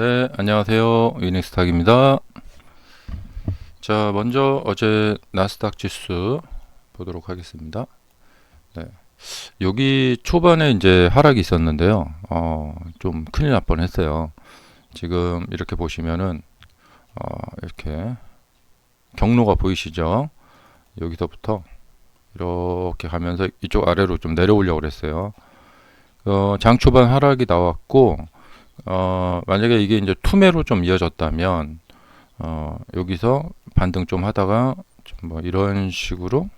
네, 안녕하세요. 위닝스탁입니다. 자, 먼저 어제 나스닥 지수 보도록 하겠습니다. 네, 여기 초반에 이제 하락이 있었는데요. 좀 큰일 날 뻔했어요. 지금 이렇게 보시면은 이렇게 경로가 보이시죠? 여기서부터 이렇게 가면서 이쪽 아래로 좀 내려오려고 그랬어요. 장 초반 하락이 나왔고, 만약에 이게 이제 투매로 좀 이어졌다면 여기서 반등 좀 하다가 뭐 이런 식으로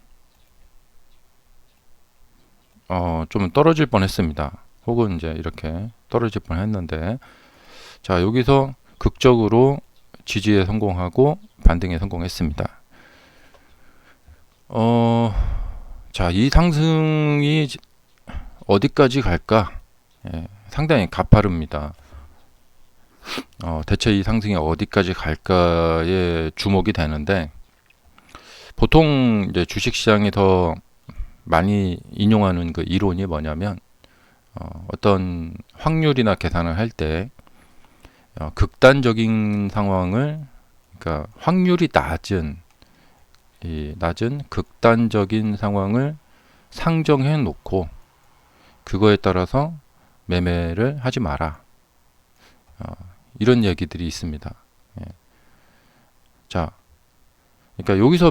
좀 떨어질 뻔했습니다. 혹은 이제 이렇게 떨어질 뻔했는데, 자 여기서 극적으로 지지에 성공하고 반등에 성공했습니다. 자, 이 상승이 어디까지 갈까? 상당히 가파릅니다. 대체 이 상승이 어디까지 갈까에 주목이 되는데, 보통 이제 주식시장이 더 많이 인용하는 그 이론이 뭐냐면, 어떤 확률이나 계산을 할 때 극단적인 상황을, 그러니까 확률이 낮은 극단적인 상황을 상정해 놓고 그거에 따라서 매매를 하지 마라. 이런 얘기들이 있습니다. 예. 자, 그러니까 여기서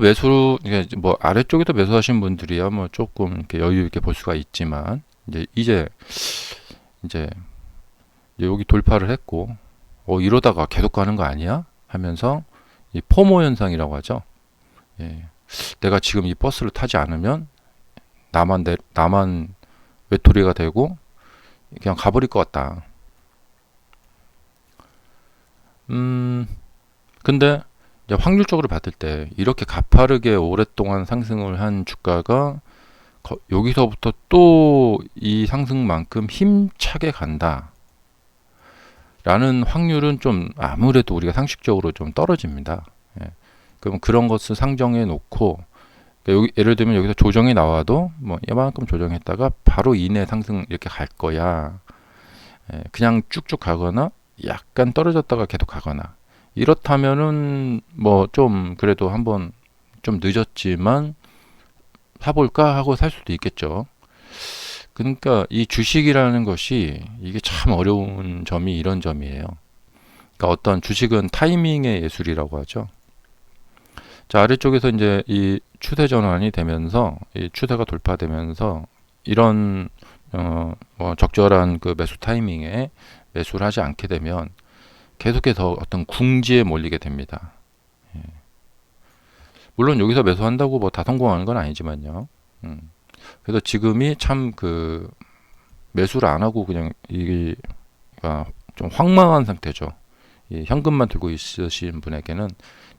뭐 아래쪽에서 매수하신 분들이야 뭐 조금 이렇게 여유 있게 볼 수가 있지만, 이제 여기 돌파를 했고, 이러다가 계속 가는 거 아니야? 하면서 이 포모 현상이라고 하죠. 예. 내가 지금 이 버스를 타지 않으면 나만 외톨이가 되고 그냥 가버릴 것 같다. 근데 이제 확률적으로 봤을 때 이렇게 가파르게 오랫동안 상승을 한 주가가 여기서부터 또 이 상승만큼 힘차게 간다 라는 확률은 좀 아무래도 우리가 상식적으로 좀 떨어집니다. 예. 그럼 그런 것을 상정해 놓고, 그러니까 여기 예를 들면 여기서 조정이 나와도 뭐 이만큼 조정했다가 바로 이내 상승 이렇게 갈 거야. 그냥 쭉쭉 가거나 약간 떨어졌다가 계속 가거나, 이렇다면은 뭐 좀 그래도 한번 좀 늦었지만 사볼까 하고 살 수도 있겠죠. 그러니까 이 주식이라는 것이 이게 참 어려운 점이 이런 점이에요. 그러니까 어떤 주식은 타이밍의 예술이라고 하죠. 자, 아래쪽에서 이제 이 추세 전환이 되면서, 이 추세가 돌파되면서 이런 뭐 적절한 그 매수 타이밍에 매수를 하지 않게 되면 계속해서 어떤 궁지에 몰리게 됩니다. 물론 여기서 매수한다고 뭐 다 성공하는 건 아니지만요. 그래서 지금이 참 그 매수를 안 하고 그냥 이게 좀 황망한 상태죠. 이 현금만 들고 있으신 분에게는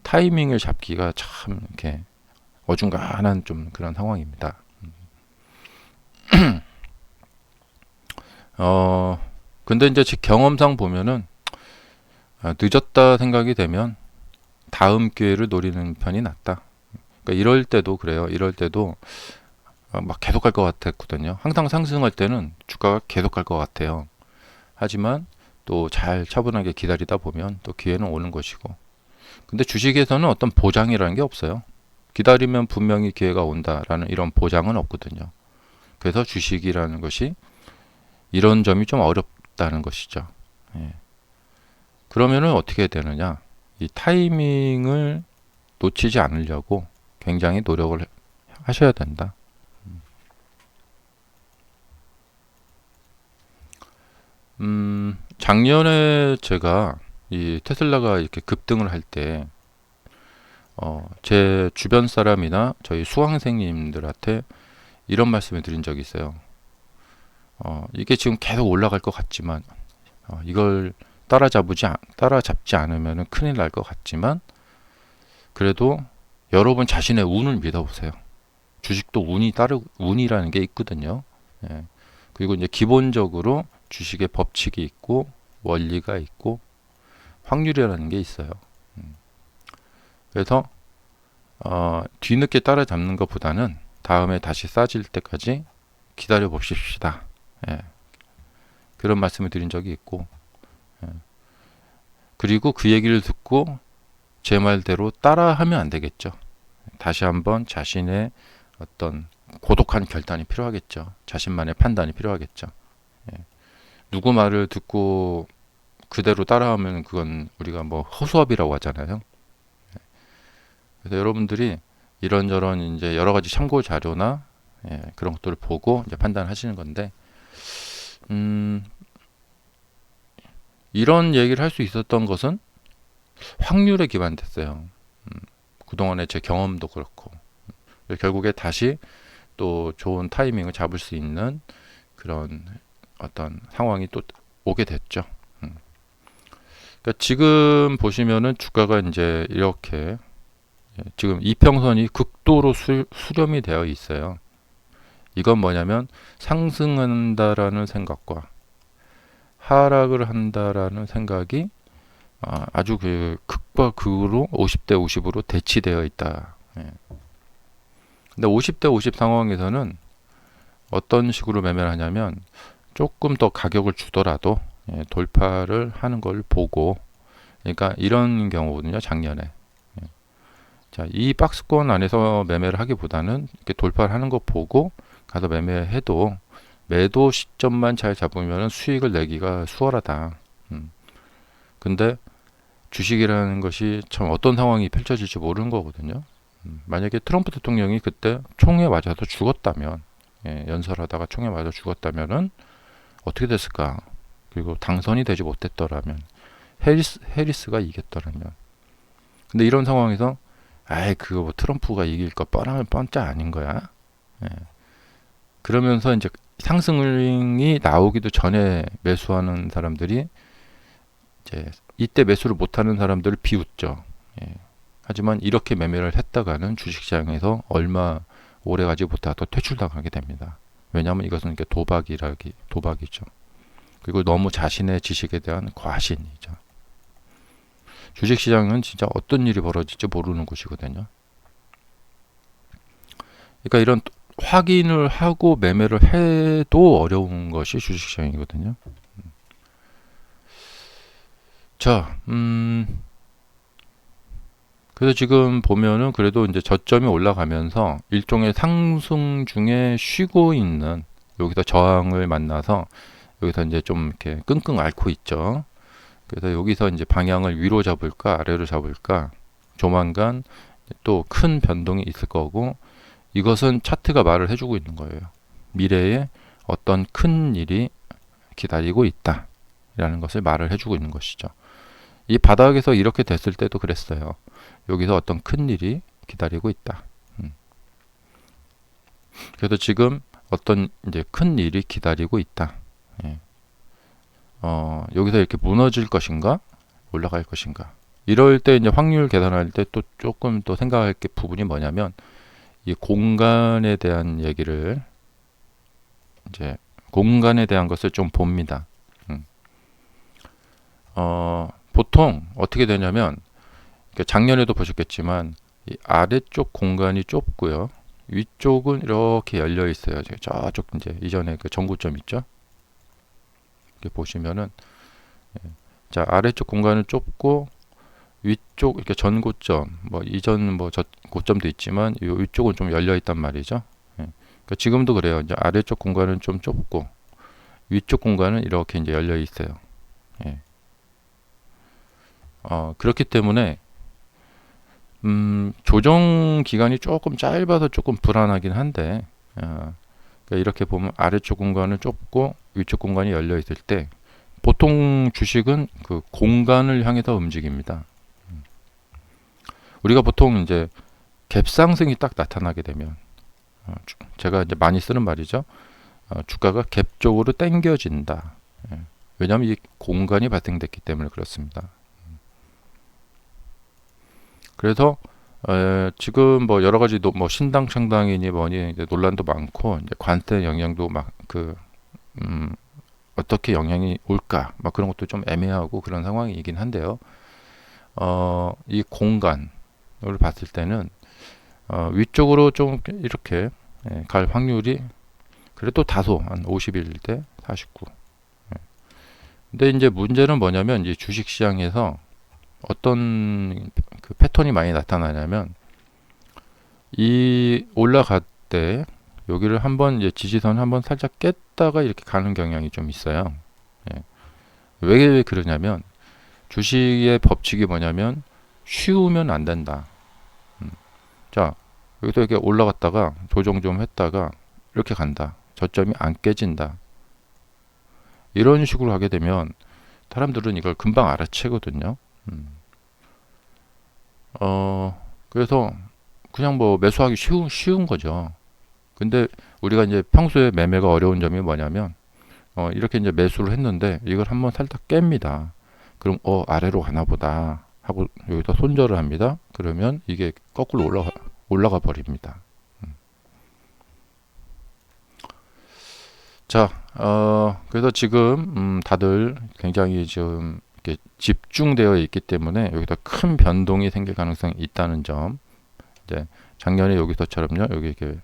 타이밍을 잡기가 참 이렇게 어중간한 좀 그런 상황입니다. 근데 이제 제 경험상 보면은 늦었다 생각이 되면 다음 기회를 노리는 편이 낫다. 그러니까 이럴 때도 그래요. 이럴 때도 막 계속 갈 것 같았거든요. 항상 상승할 때는 주가가 계속 갈 것 같아요. 하지만 또 잘 차분하게 기다리다 보면 또 기회는 오는 것이고. 근데 주식에서는 어떤 보장이라는 게 없어요. 기다리면 분명히 기회가 온다라는 이런 보장은 없거든요. 그래서 주식이라는 것이 이런 점이 좀 어렵다는 것이죠. 예. 그러면은 어떻게 되느냐? 이 타이밍을 놓치지 않으려고 굉장히 노력을 하셔야 된다. 작년에 제가 이 테슬라가 이렇게 급등을 할 때, 제 주변 사람이나 저희 수강생님들한테 이런 말씀을 드린 적이 있어요. 이게 지금 계속 올라갈 것 같지만, 이걸 따라잡지 않으면 큰일 날 것 같지만, 그래도 여러분 자신의 운을 믿어보세요. 주식도 운이라는 게 있거든요. 예. 그리고 이제 기본적으로 주식의 법칙이 있고, 원리가 있고, 확률이라는 게 있어요. 그래서 뒤늦게 따라잡는 것보다는 다음에 다시 싸질 때까지 기다려 봅시다. 예. 그런 말씀을 드린 적이 있고, 예. 그리고 그 얘기를 듣고 제 말대로 따라하면 안 되겠죠. 다시 한번 자신의 어떤 고독한 결단이 필요하겠죠. 자신만의 판단이 필요하겠죠. 예. 누구 말을 듣고 그대로 따라하면 그건 우리가 뭐 허수아비라고 하잖아요. 그래서 여러분들이 이런저런 이제 여러 가지 참고 자료나 그런 것들을 보고 이제 판단하시는 건데, 이런 얘기를 할 수 있었던 것은 확률에 기반됐어요. 그동안의 제 경험도 그렇고, 결국에 다시 또 좋은 타이밍을 잡을 수 있는 그런 어떤 상황이 또 오게 됐죠. 그러니까 지금 보시면은 주가가 이제 이렇게 지금 이평선이 극도로 수렴이 되어 있어요. 이건 뭐냐면 상승한다라는 생각과 하락을 한다라는 생각이 아주 그 극과 극으로 50대 50으로 대치되어 있다. 근데 50대 50 상황에서는 어떤 식으로 매매를 하냐면 조금 더 가격을 주더라도 돌파를 하는 걸 보고, 그러니까 이런 경우거든요. 작년에. 자, 이 박스권 안에서 매매를 하기보다는 이렇게 돌파를 하는 거 보고 가서 매매해도 매도 시점만 잘 잡으면 수익을 내기가 수월하다. 근데 주식이라는 것이 참 어떤 상황이 펼쳐질지 모르는 거거든요. 만약에 트럼프 대통령이 그때 총에 맞아서 죽었다면, 연설하다가 총에 맞아 죽었다면은 어떻게 됐을까? 그리고 당선이 되지 못했더라면, 해리스가 이겼더라면. 근데 이런 상황에서 아이 그거 뭐 트럼프가 이길 거 뻔하면 뻔짜 아닌 거야. 그러면서 이제 상승이 나오기도 전에 매수하는 사람들이 이제 이때 매수를 못하는 사람들을 비웃죠. 하지만 이렇게 매매를 했다가는 주식시장에서 얼마 오래 가지 못하고 퇴출당하게 됩니다. 왜냐하면 이것은 이렇게 도박이죠. 그리고 너무 자신의 지식에 대한 과신이죠. 주식시장은 진짜 어떤 일이 벌어질지 모르는 곳이거든요. 그러니까 이런 확인을 하고 매매를 해도 어려운 것이 주식시장이거든요. 자, 그래서 지금 보면은 그래도 이제 저점이 올라가면서 일종의 상승 중에 쉬고 있는, 여기서 저항을 만나서 여기서 이제 좀 이렇게 끙끙 앓고 있죠. 그래서 여기서 이제 방향을 위로 잡을까 아래로 잡을까 조만간 또 큰 변동이 있을 거고, 이것은 차트가 말을 해주고 있는 거예요. 미래에 어떤 큰 일이 기다리고 있다 라는 것을 말을 해주고 있는 것이죠. 이 바닥에서 이렇게 됐을 때도 그랬어요. 여기서 어떤 큰 일이 기다리고 있다. 그래서 지금 어떤 이제 큰 일이 기다리고 있다. 여기서 이렇게 무너질 것인가 올라갈 것인가, 이럴 때 이제 확률 계산할 때 또 조금 또 생각할 게 부분이 뭐냐면 이 공간에 대한 얘기를, 이제 공간에 대한 것을 좀 봅니다. 보통 어떻게 되냐면 작년에도 보셨겠지만 이 아래쪽 공간이 좁고요, 위쪽은 이렇게 열려 있어요. 저쪽 이제 이전에 그 전고점 있죠. 이렇게 보시면은 자, 아래쪽 공간은 좁고 위쪽 이렇게 전고점, 뭐 이전 뭐 저 고점도 있지만 이 위쪽은 좀 열려 있단 말이죠. 그러니까 지금도 그래요. 이제 아래쪽 공간은 좀 좁고 위쪽 공간은 이렇게 이제 열려 있어요. 그렇기 때문에 조정 기간이 조금 짧아서 조금 불안하긴 한데, 그러니까 이렇게 보면 아래쪽 공간은 좁고 위쪽 공간이 열려 있을 때 보통 주식은 그 공간을 향해서 움직입니다. 우리가 보통 이제 갭상승이 딱 나타나게 되면, 제가 이제 많이 쓰는 말이죠. 주가가 갭 쪽으로 당겨진다. 왜냐하면 이 공간이 발생됐기 때문에 그렇습니다. 그래서 지금 뭐 여러 가지 뭐 신당 창당이니 뭐니 이제 논란도 많고, 이제 관세 영향도 막 어떻게 영향이 올까 막 그런 것도 좀 애매하고 그런 상황이긴 한데요. 이 공간을 봤을 때는 위쪽으로 좀 이렇게 갈 확률이 그래도 다소 한 51대 49. 근데 이제 문제는 뭐냐면 이제 주식 시장에서 어떤 그 패턴이 많이 나타나냐면 이 올라갈 때 여기를 한번 이제 지지선 한번 살짝 깼다가 이렇게 가는 경향이 좀 있어요. 예. 왜 그러냐면 주식의 법칙이 뭐냐면 쉬우면 안 된다. 자, 여기서 이렇게 올라갔다가 조정 좀 했다가 이렇게 간다. 저점이 안 깨진다. 이런 식으로 하게 되면 사람들은 이걸 금방 알아채거든요. 그래서 그냥 뭐 매수하기 쉬운 거죠. 근데 우리가 이제 평소에 매매가 어려운 점이 뭐냐면 이렇게 이제 매수를 했는데 이걸 한번 살짝 깹니다. 그럼 아래로 가나 보다 하고 여기다 손절을 합니다. 그러면 이게 거꾸로 올라가 버립니다. 자, 그래서 지금 다들 굉장히 좀 이렇게 집중되어 있기 때문에 여기다 큰 변동이 생길 가능성이 있다는 점. 이제 작년에 여기서처럼요. 여기 이렇게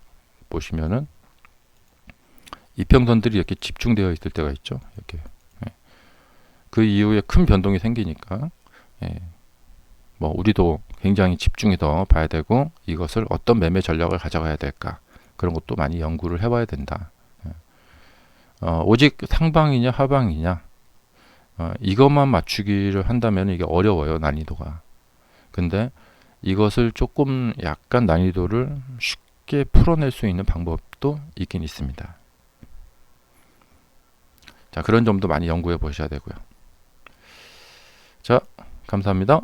보시면은 이평선들이 이렇게 집중되어 있을 때가 있죠. 이렇게. 예. 그 이후에 큰 변동이 생기니까 예. 뭐 우리도 굉장히 집중해서 봐야 되고 이것을 어떤 매매 전략을 가져가야 될까 그런 것도 많이 연구를 해봐야 된다. 오직 상방이냐 하방이냐 이것만 맞추기를 한다면 이게 어려워요. 난이도가. 근데 이것을 조금 약간 난이도를 쉽게 풀어낼 수 있는 방법도 있긴 있습니다. 자, 그런 점도 많이 연구해 보셔야 되고요. 자, 감사합니다.